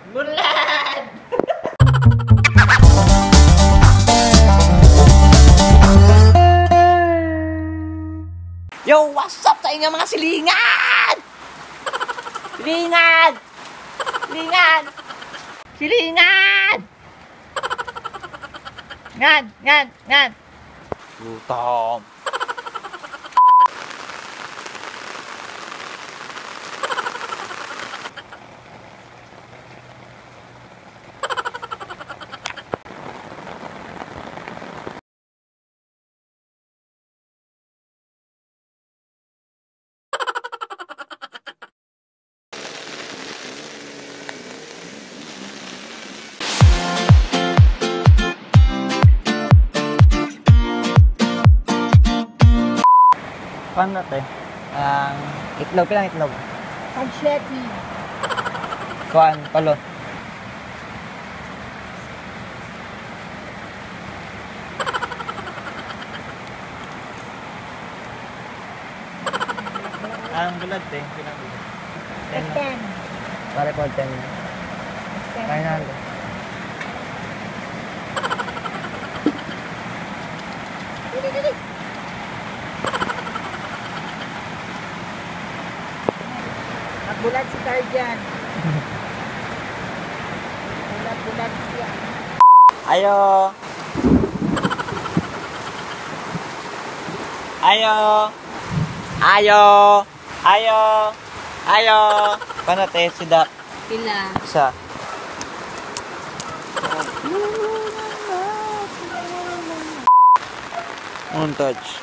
Bulan! Yo, what's up sa inyo mga silingan? Silingan! Silingan! Silingan! Ngan! Gutom. Paano natin? Itlog, pilang itlog? Panceti. Kuan, palo. Ang bulad eh, pilang bulad? 10. Pare po 10. Kaya na lang. Bulat si Tarjan. Bulat siya. Ayo. Ayo. Ayo. Ayo. Ayo. Paano tayo si Dak? Pila. Isa. Touch.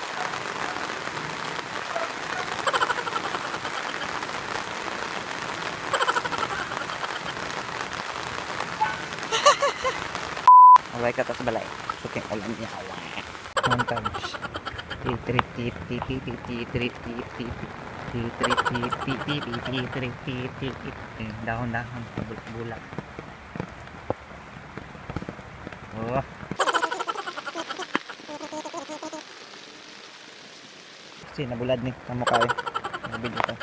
Away ka tas balay. Suking ulan niya away. Montage. Dahon-dahon bulak-bulak. Oh. Kasi nabulad ni kamu kay. Nabid ito.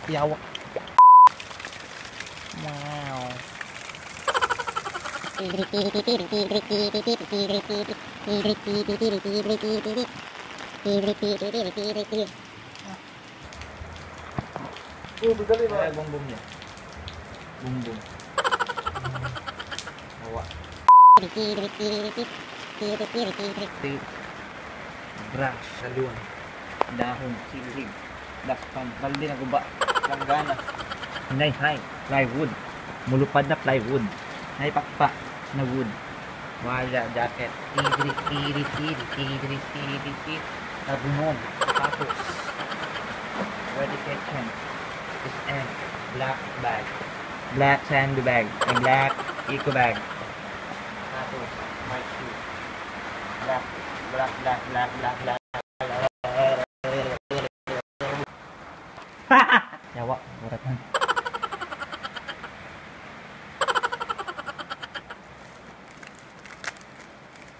Yawak. Wow. Ay, bumbum niya. Bumbum. Hawa. Brush, salon. Dahon, silig. Dakpan, balde na guba. Langgana. Nay, hay. Plywood. Mulupad na plywood. Nay, pakpak na wood. Wala, jacket. Tabunon. Tapos. Ready kitchen. This end. Black bag. Black sandbag. And black eco bag. Tapos. White shoe. Black. Yawa. Muratan.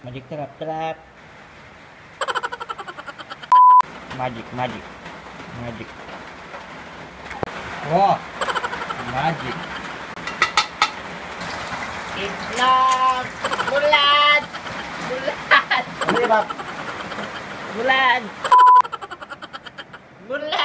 Magic trap. Magic. Wow. Magic. Itlog. Bulan. Bulan.